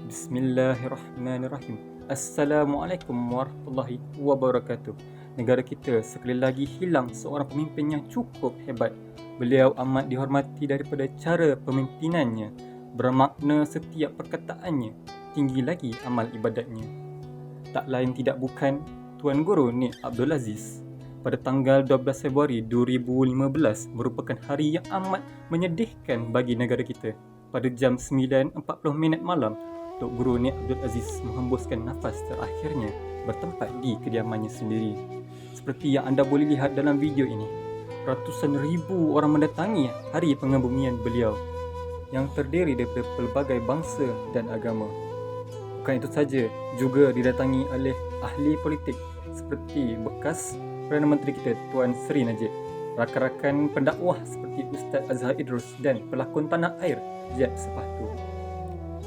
Bismillahirrahmanirrahim. Assalamualaikum warahmatullahi wabarakatuh. Negara kita sekali lagi hilang seorang pemimpin yang cukup hebat. Beliau amat dihormati daripada cara pemimpinannya, bermakna setiap perkataannya, tinggi lagi amal ibadatnya. Tak lain tidak bukan Tuan Guru Nik Abdul Aziz. Pada tanggal 12 Februari 2015 merupakan hari yang amat menyedihkan bagi negara kita. Pada jam 9.40 malam, Tok Guru Nik Abdul Aziz menghembuskan nafas terakhirnya bertempat di kediamannya sendiri. Seperti yang anda boleh lihat dalam video ini, ratusan ribu orang mendatangi hari pengebumian beliau yang terdiri daripada pelbagai bangsa dan agama. Bukan itu saja, juga didatangi oleh ahli politik seperti bekas Perdana Menteri kita Tuan Sri Najib, rakan-rakan pendakwah seperti Ustaz Azhar Idrus dan pelakon tanah air Jeb Sepatu.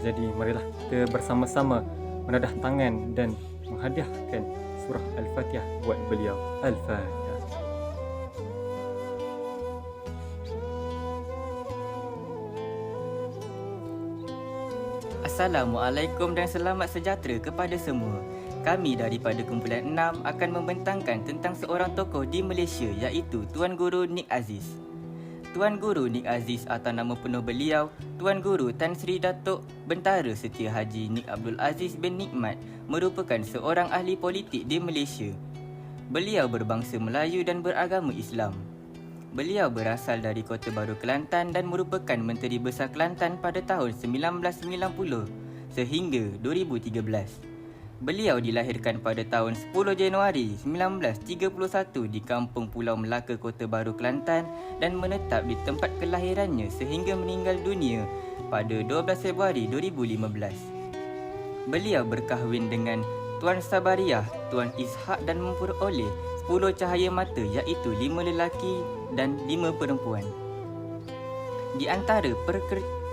Jadi marilah kita bersama-sama menadah tangan dan menghadiahkan surah Al-Fatihah buat beliau. Al-Fatihah. Assalamualaikum dan selamat sejahtera kepada semua. Kami daripada kumpulan 6 akan membentangkan tentang seorang tokoh di Malaysia iaitu Tuan Guru Nik Aziz. Tuan Guru Nik Aziz atau nama penuh beliau Tuan Guru Tan Sri Datuk Bentara Setia Haji Nik Abdul Aziz bin Nikmat merupakan seorang ahli politik di Malaysia. Beliau berbangsa Melayu dan beragama Islam. Beliau berasal dari Kota Baru Kelantan dan merupakan Menteri Besar Kelantan pada tahun 1990 sehingga 2013. Beliau dilahirkan pada tahun 10 Januari 1931 di Kampung Pulau Melaka, Kota Baru, Kelantan dan menetap di tempat kelahirannya sehingga meninggal dunia pada 12 Februari 2015. Beliau berkahwin dengan Tuan Sabariah, Tuan Ishak dan memperoleh 10 cahaya mata iaitu 5 lelaki dan 5 perempuan. Di antara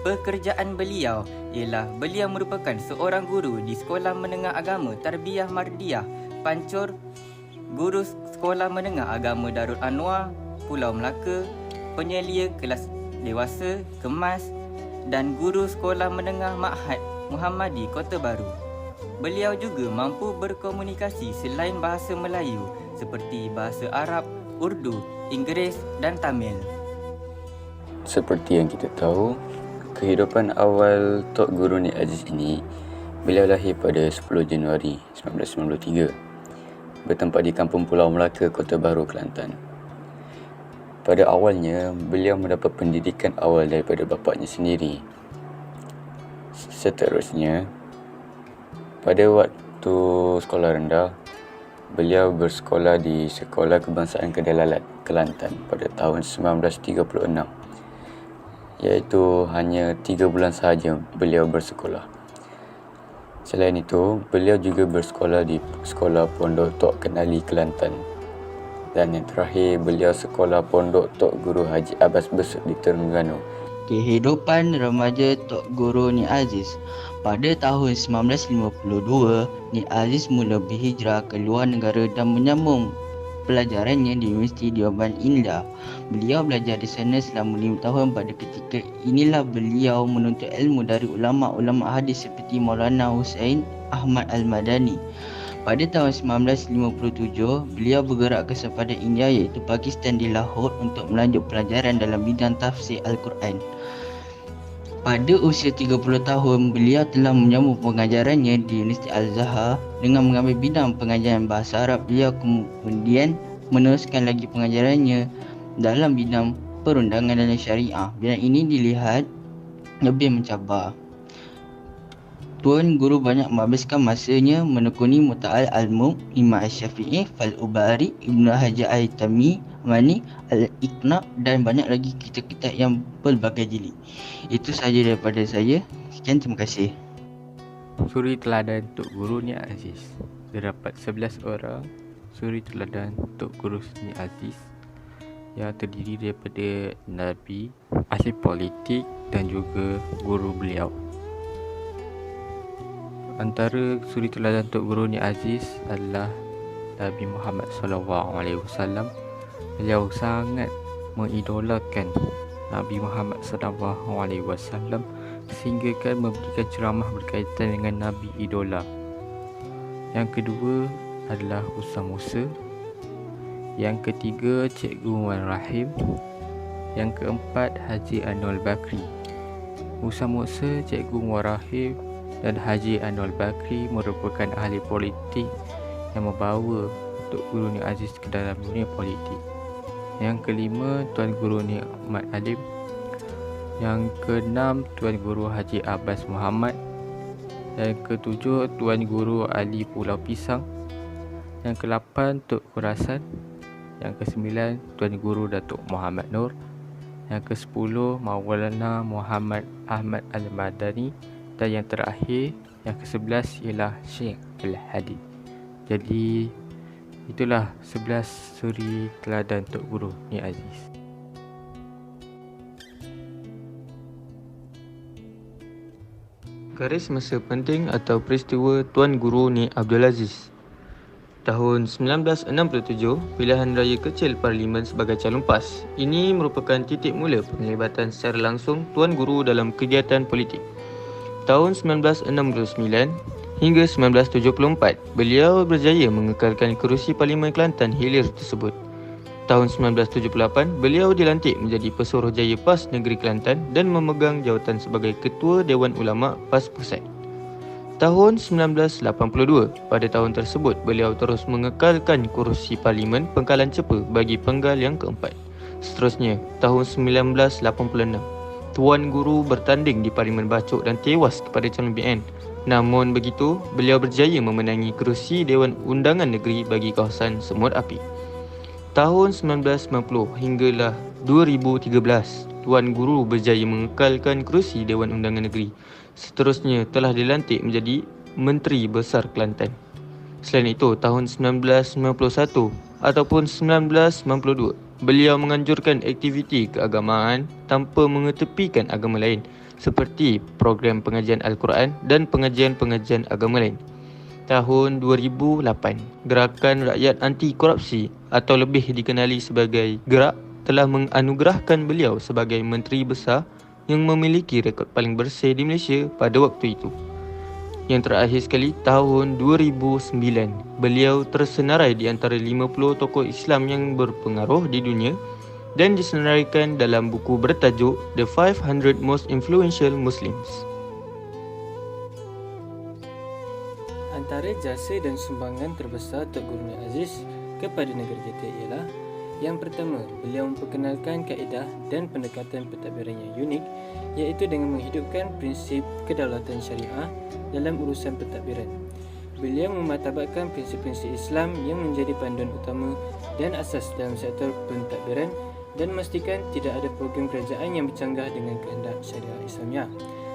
pekerjaan beliau ialah beliau merupakan seorang guru di Sekolah Menengah Agama Tarbiyah Mardiyah Pancur, guru Sekolah Menengah Agama Darul Anwar Pulau Melaka, penyelia kelas dewasa Kemas dan guru Sekolah Menengah Ma'had Muhammadi Kota Baru. Beliau juga mampu berkomunikasi selain bahasa Melayu seperti bahasa Arab, Urdu, Inggeris dan Tamil. Seperti yang kita tahu, kehidupan awal Tok Guru Nik Aziz ini, beliau lahir pada 10 Januari 1993, bertempat di Kampung Pulau Melaka, Kota Baru, Kelantan. Pada awalnya, beliau mendapat pendidikan awal daripada bapaknya sendiri. Seterusnya, pada waktu sekolah rendah, beliau bersekolah di Sekolah Kebangsaan Kedalalat, Kelantan pada tahun 1936. Iaitu hanya 3 bulan sahaja beliau bersekolah. Selain itu, beliau juga bersekolah di Sekolah Pondok Tok Kenali, Kelantan. Dan yang terakhir, beliau sekolah Pondok Tok Guru Haji Abbas Besut di Terengganu. Kehidupan remaja Tok Guru Nik Aziz. Pada tahun 1952, Nik Aziz mula berhijrah ke luar negara dan menyambung pelajarannya di Universiti Dewan Indah. Beliau belajar di sana selama 5 tahun. Pada ketika inilah beliau menuntut ilmu dari ulama-ulama hadis seperti Maulana Hussein Ahmad Al-Madani. Pada tahun 1957, beliau bergerak ke sepadan India iaitu Pakistan di Lahore untuk melanjut pelajaran dalam bidang tafsir Al-Quran. Pada usia 30 tahun, beliau telah menyambung pengajarannya di Universiti Al-Azhar dengan mengambil bidang pengajaran bahasa Arab. Beliau kemudian meneruskan lagi pengajarannya dalam bidang perundangan dan syariah. Bidang ini dilihat lebih mencabar. Tuan Guru banyak menghabiskan masanya menekuni Muta'al Al-Mulk, Imam Al-Syafi'i, Fal-Ubari, Ibn Hajar Al-Haytami, Mani, Al-Iqna dan banyak lagi kitab-kitab yang berbagai jilid. Itu sahaja daripada saya. Sekian, terima kasih. Suri teladan Tok Guru Nik Aziz. Terdapat 11 orang suri teladan Tok Guru Nik Aziz yang terdiri daripada Nabi, ahli politik dan juga guru beliau. Antara suri teladan Tok Guru Nik Aziz adalah Nabi Muhammad SAW. Beliau sangat mengidolakan Nabi Muhammad SAW sehinggakan memberikan ceramah berkaitan dengan Nabi Idola. Yang kedua adalah Ustaz Musa. Yang ketiga Cikgu Wan Rahim. Yang keempat Haji Anwar Bakri. Ustaz Musa, Cikgu Wan Rahim dan Haji Anwar Bakri merupakan ahli politik yang membawa Tok Guru Nik Aziz ke dalam dunia politik. Yang kelima Tuan Guru Nik Ahmad Alim. Yang keenam Tuan Guru Haji Abbas Muhammad. Yang ketujuh Tuan Guru Ali Pulau Pisang. Yang ke-8 Tok Khurasan. Yang ke-9 Tuan Guru Datuk Muhammad Nur. Yang ke-10 Maulana Muhammad Ahmad Al-Madani. Dan yang terakhir, yang ke-11 ialah Syekh Al-Hadi. Jadi itulah 11 suri teladan Tok Guru Nik Aziz. Garis masa penting atau peristiwa Tuan Guru Nik Abdul Aziz. Tahun 1967, pilihan raya kecil Parlimen sebagai calon PAS. Ini merupakan titik mula penglibatan secara langsung Tuan Guru dalam kegiatan politik. Tahun 1969 hingga 1974, beliau berjaya mengekalkan kerusi Parlimen Kelantan Hilir tersebut. Tahun 1978, beliau dilantik menjadi Pesuruhjaya PAS Negeri Kelantan dan memegang jawatan sebagai Ketua Dewan Ulama PAS Pusat. Tahun 1982, pada tahun tersebut beliau terus mengekalkan kerusi Parlimen Pengkalan Cepa bagi penggal yang keempat. Seterusnya, tahun 1986, Tuan Guru bertanding di Parlimen Bacok dan tewas kepada calon BN. Namun begitu, beliau berjaya memenangi kerusi Dewan Undangan Negeri bagi kawasan Semut Api. Tahun 1990 hinggalah 2013, Tuan Guru berjaya mengekalkan kerusi Dewan Undangan Negeri. Seterusnya telah dilantik menjadi Menteri Besar Kelantan. Selain itu, tahun 1991 ataupun 1992, beliau menganjurkan aktiviti keagamaan tanpa mengetepikan agama lain seperti program pengajian Al-Quran dan pengajian-pengajian agama lain. Tahun 2008, Gerakan Rakyat Anti Korupsi atau lebih dikenali sebagai GERAK telah menganugerahkan beliau sebagai Menteri Besar yang memiliki rekod paling bersih di Malaysia pada waktu itu. Yang terakhir sekali, tahun 2009, beliau tersenarai di antara 50 tokoh Islam yang berpengaruh di dunia dan disenaraikan dalam buku bertajuk The 500 Most Influential Muslims. Antara jasa dan sumbangan terbesar Tok Guru Nik Aziz kepada negara kita ialah: yang pertama, beliau memperkenalkan kaedah dan pendekatan pentadbiran yang unik, iaitu dengan menghidupkan prinsip kedaulatan syariah dalam urusan pentadbiran. Beliau memartabatkan prinsip-prinsip Islam yang menjadi panduan utama dan asas dalam sektor pentadbiran dan memastikan tidak ada program kerajaan yang bercanggah dengan kehendak syariah Islamiah.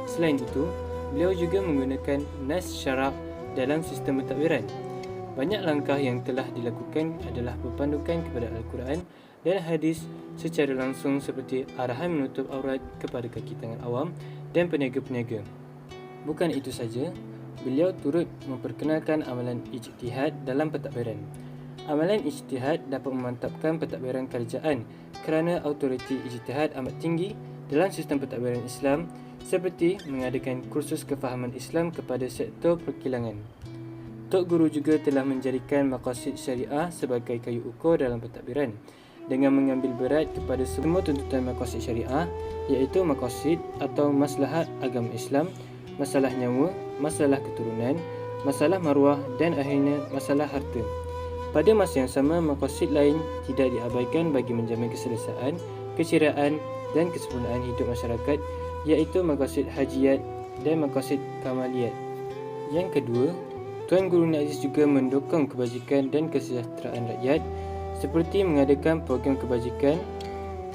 Selain itu, beliau juga menggunakan nas syarak dalam sistem pentadbiran. Banyak langkah yang telah dilakukan adalah berpandukan kepada Al-Quran dan hadis secara langsung, seperti arahan menutup aurat kepada kaki tangan awam dan peniaga-peniaga. Bukan itu saja, beliau turut memperkenalkan amalan ijtihad dalam pentadbiran. Amalan ijtihad dapat memantapkan pentadbiran kerajaan kerana autoriti ijtihad amat tinggi dalam sistem pentadbiran Islam, seperti mengadakan kursus kefahaman Islam kepada sektor perkilangan. Tok Guru juga telah menjadikan maqasid syariah sebagai kayu ukur dalam pentadbiran dengan mengambil berat kepada semua tuntutan maqasid syariah, iaitu maqasid atau maslahat agama Islam, masalah nyawa, masalah keturunan, masalah maruah dan akhirnya masalah harta. Pada masa yang sama, maqasid lain tidak diabaikan bagi menjamin keselesaan, keceriaan dan kesempurnaan hidup masyarakat, iaitu maqasid hajiyat dan maqasid kamaliyat. Yang kedua, Tuan Guru Nik Aziz juga mendukung kebajikan dan kesejahteraan rakyat, seperti mengadakan program kebajikan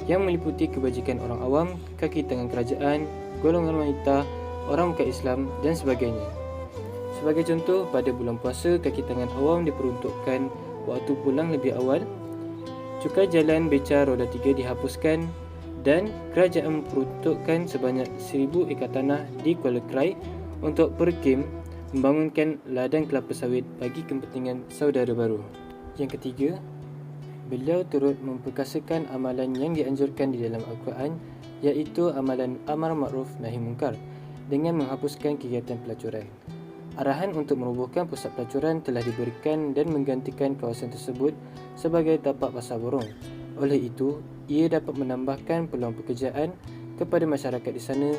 yang meliputi kebajikan orang awam, kaki tangan kerajaan, golongan wanita, orang bukan Islam dan sebagainya. Sebagai contoh, pada bulan puasa, kaki tangan awam diperuntukkan waktu pulang lebih awal, cukai jalan beca roda 3 dihapuskan dan kerajaan memperuntukkan sebanyak 1000 ekar tanah di Kuala Krai untuk perkim membangunkan ladang kelapa sawit bagi kepentingan saudara baru. Yang ketiga, beliau turut memperkasakan amalan yang dianjurkan di dalam Al-Quran, iaitu amalan amar ma'ruf nahi munkar, dengan menghapuskan kegiatan pelacuran. Arahan untuk merobohkan pusat pelacuran telah diberikan dan menggantikan kawasan tersebut sebagai tapak pasar burung. Oleh itu, ia dapat menambahkan peluang pekerjaan kepada masyarakat di sana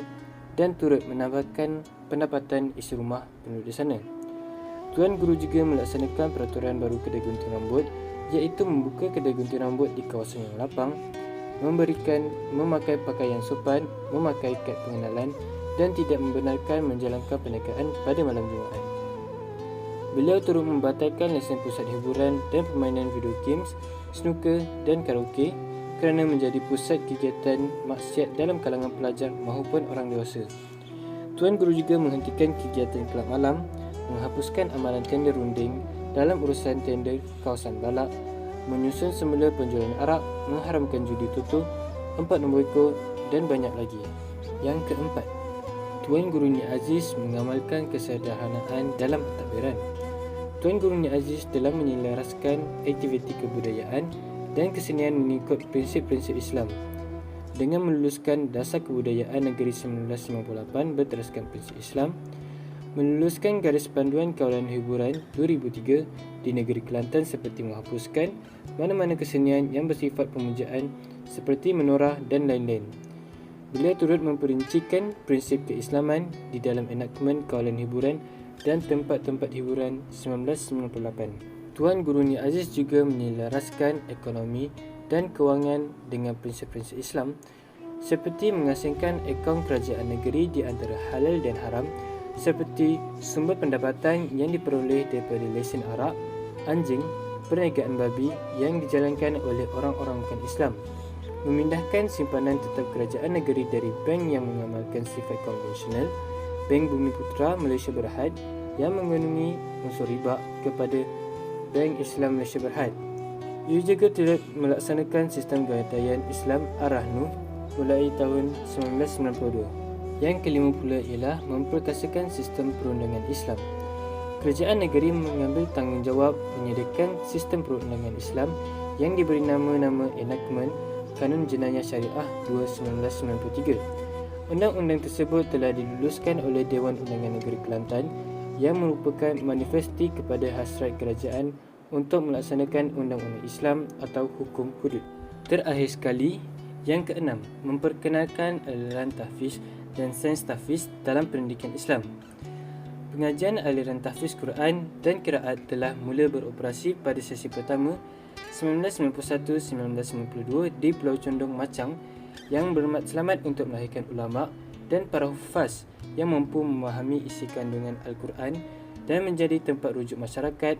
dan turut menambahkan pendapatan isi rumah penduduk di sana. Tuan Guru juga melaksanakan peraturan baru kedai gunting rambut, iaitu membuka kedai gunting rambut di kawasan yang lapang, memakai pakaian sopan, memakai kad pengenalan dan tidak membenarkan menjalankan perniagaan pada malam Jumaat. Beliau turut membatalkan lesen pusat hiburan dan permainan video games, snooker dan karaoke kerana menjadi pusat kegiatan maksiat dalam kalangan pelajar maupun orang dewasa. Tuan Guru juga menghentikan kegiatan kelab malam, menghapuskan amalan tender runding dalam urusan tender kawasan balak, menyusun semula penjualan arak, mengharamkan judi toto, 4 nombor ekor dan banyak lagi. Yang keempat, Tuan Guru Nik Aziz mengamalkan kesederhanaan dalam pentadbiran. Tuan Guru Nik Aziz telah menyelaraskan aktiviti kebudayaan dan kesenian mengikut prinsip-prinsip Islam. Dengan meluluskan Dasar Kebudayaan Negeri 1958 berteraskan prinsip Islam, meluluskan Garis Panduan Kawalan Hiburan 2003 di negeri Kelantan seperti menghapuskan mana-mana kesenian yang bersifat pemujaan seperti menorah dan lain-lain. Beliau turut memperincikan prinsip keislaman di dalam enakmen kawalan hiburan dan tempat-tempat hiburan 1998. Tuan Guru Nik Aziz juga menyelaraskan ekonomi dan kewangan dengan prinsip-prinsip Islam seperti mengasingkan akaun kerajaan negeri di antara halal dan haram seperti sumber pendapatan yang diperoleh daripada lesen arak, anjing, perniagaan babi yang dijalankan oleh orang-orang bukan Islam, memindahkan simpanan tetap kerajaan negeri dari bank yang mengamalkan sifat konvensional, Bank Bumi Putra Malaysia Berhad yang mengandungi unsur riba kepada Bank Islam Malaysia Berhad. Ia juga telah melaksanakan sistem gawaian Islam Ar-Rahnu mulai tahun 1992. Yang kelima pula ialah memperkasakan sistem perundangan Islam. Kerajaan negeri mengambil tanggungjawab menyediakan sistem perundangan Islam yang diberi nama-nama enakmen Kanun Jenayah Syariah 2 1993. Undang-undang tersebut telah diluluskan oleh Dewan Undangan Negeri Kelantan yang merupakan manifesti kepada hasrat kerajaan untuk melaksanakan undang-undang Islam atau hukum hudud. Terakhir sekali, yang keenam, memperkenalkan aliran tahfiz dan sains tahfiz dalam pendidikan Islam. Pengajian aliran tahfiz Quran dan Qiraat telah mula beroperasi pada sesi pertama 1991-1992 di Pulau Condong Macang yang bermakna selamat untuk melahirkan ulama dan para hufaz yang mampu memahami isi kandungan Al-Quran dan menjadi tempat rujuk masyarakat,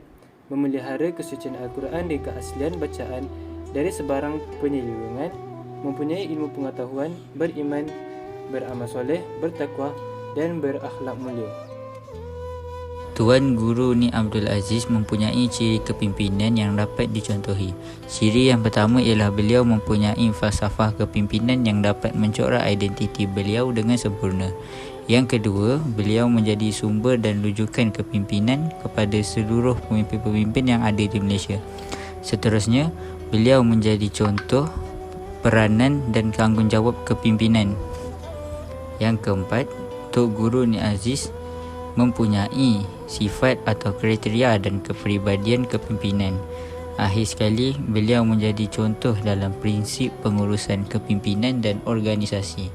memelihara kesucian Al-Quran dan keaslian bacaan dari sebarang penyelewengan, mempunyai ilmu pengetahuan, beriman, beramal soleh, bertakwa dan berakhlak mulia. Tuan Guru Nik Abdul Aziz mempunyai ciri kepimpinan yang dapat dicontohi. Ciri yang pertama ialah beliau mempunyai falsafah kepimpinan yang dapat mencorak identiti beliau dengan sempurna. Yang kedua, beliau menjadi sumber dan rujukan kepimpinan kepada seluruh pemimpin-pemimpin yang ada di Malaysia. Seterusnya, beliau menjadi contoh peranan dan tanggungjawab kepimpinan. Yang keempat, Tok Guru Nik Aziz mempunyai sifat atau kriteria dan kepribadian kepimpinan. Akhir sekali, beliau menjadi contoh dalam prinsip pengurusan kepimpinan dan organisasi.